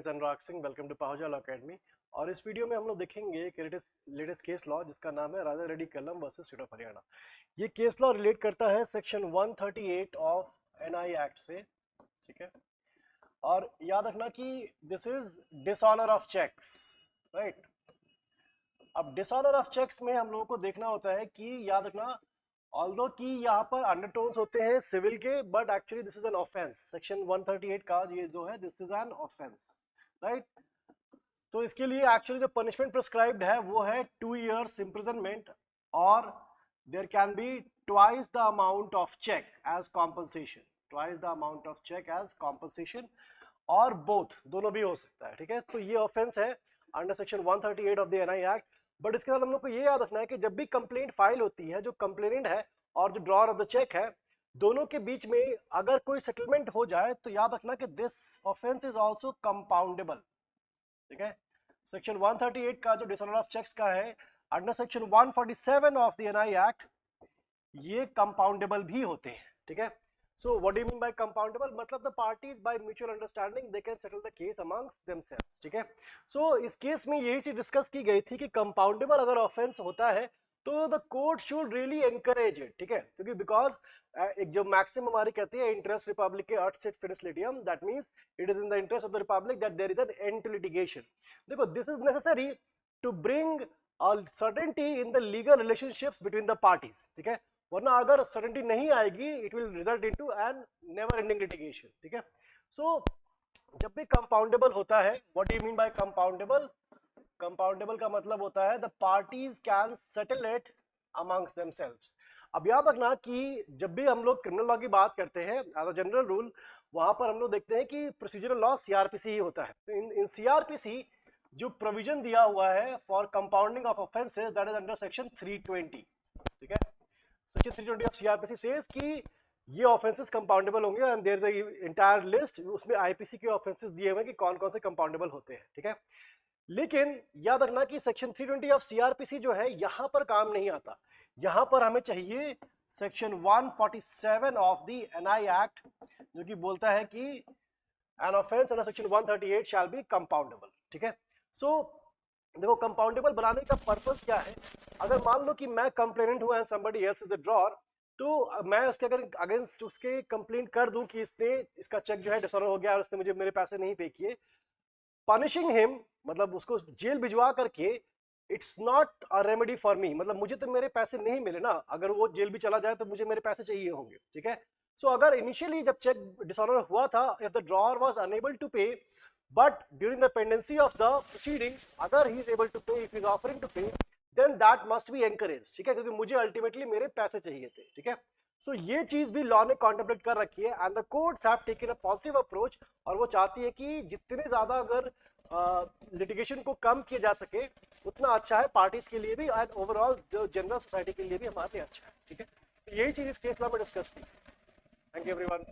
Is Anurag Singh. Welcome to Pahuja law academy. और इस video में हम लोग देखेंगे एक लेटेस्ट केस लॉ जिसका नाम है राजा रेड्डी कलम वर्सेस स्टेट ऑफ हरियाणा। ये केस लॉ रिलेट करता है सेक्शन 138 ऑफ एनआई एक्ट से, ठीक है। और याद रखना कि this is dishonour of cheques, right. अब डिसऑनर ऑफ चेक्स में हम लोगों को देखना होता है कि याद रखना ऑल्दो कि यहाँ पर अंडरटोन्स होते हैं सिविल के, but actually this is an offence. Section 138 का ये जो है this is an offence, right. तो इसके लिए एक्चुअली जो पनिशमेंट प्रिस्क्राइब्ड है वो है 2 years imprisonment और there can be twice the amount of cheque as compensation, twice the amount of cheque as compensation, और बोथ दोनों भी हो सकता है, ठीक है। तो ये ऑफेंस है under section 138 of the NI act. But इसके साथ हम लोग को ये याद रखना है कि जब भी कंप्लेंट फाइल होती है, जो कंप्लेनेंट है और जो ड्रॉअर ऑफ द चेक है, दोनों के बीच में अगर कोई सेटलमेंट हो जाए तो याद रखना कि this offence is also compoundable, ठीक है। सेक्शन 138 का जो डिसऑनर ऑफ चेक्स का है under section 147 of the NI act ये कंपाउंडेबल भी होते हैं, ठीक है। So what do you mean by compoundable? मतलब the parties by mutual understanding they can settle the case amongst themselves, ठीक है। So इस केस में यही चीज डिस्कस की गई थी कि कंपाउंडेबल अगर ऑफेंस होता है तो the court should really encourage it, ठीक है। क्योंकि बिकॉज एक जो मैक्सिम हमारी कहती है इंटरेस्ट रिपब्लिक के अर्थ सेट फिनिस लिटियम, that means it is in the interest of the republic that there is an end to litigation. देखो this is necessary to bring certainty in the legal relationships between the parties, ठीक है। वरना अगर सर्टेनिटी नहीं आएगी it will result into an never ending litigation, ठीक है। So जब भी कंपाउंडेबल होता है, what do you mean by compoundable? Compoundable का मतलब होता है the parties can settle it amongst themselves. अब याद रखना कि जब भी हम लोग क्रिमिनल लॉ की बात करते हैं एज अ जनरल रूल, वहां पर हम लोग देखते हैं कि प्रोसीजरल लॉ सीआरपीसी ही होता है। तो इन सीआरपीसी जो प्रोविजन दिया हुआ है for compounding of offences that is under section 320, ठीक है। सेक्शन 320 ऑफ सीआरपीसी सेज कि ये ऑफेंसेस कंपाउंडेबल होंगे and there is a entire list, उसमें आईपीसी के ऑफेंसेस दिए हुए हैं कि कौन कौन से कंपाउंडेबल होते हैं, ठीक है। लेकिन याद रखना कि सेक्शन 320 ऑफ सीआरपीसी जो है यहां पर काम नहीं आता। यहां पर हमें चाहिए section 147 of the NI act जो कि बोलता है कि an offence under section 138 shall be compoundable, ठीक है। सो देखो कंपाउंडेबल बनाने का पर्पस क्या है? अगर मान लो कि मैं कंप्लेनेंट हूं and somebody else is the drawer, तो मैं उसके अगर अगेंस्ट उसके कंप्लेंट कर दूं कि इसने इसका चेक जो है डिसऑनर हो गया और उसने मुझे मेरे पैसे नहीं पे किए, पनिशिंग हिम मतलब उसको जेल भिजवा करके it's not a remedy for me. मतलब मुझे तो मेरे पैसे नहीं मिले ना, अगर वो जेल भी चला जाए तो मुझे मेरे पैसे चाहिए होंगे, ठीक है। सो अगर इनिशियली जब चेक डिसऑनर हुआ था, if the drawer was unable to pay, but during the pendency of the proceedings अगर he is able to pay, if he is offering to pay, then that must be encouraged, ठीक है, क्योंकि मुझे ultimately मेरे पैसे चाहिए थे, ठीक है। सो ये चीज भी लॉ ने कॉन्टेम्पलेट कर रखी है and the courts have taken a positive approach, और वो चाहती है कि जितने ज्यादा अगर लिटिगेशन को कम किया जा सके उतना अच्छा है पार्टीज के लिए भी एंड ओवरऑल जो जनरल सोसाइटी के लिए भी हमारे लिए अच्छा है, ठीक है। यही चीज इस केस लॉ में डिस्कस की। Thank you everyone.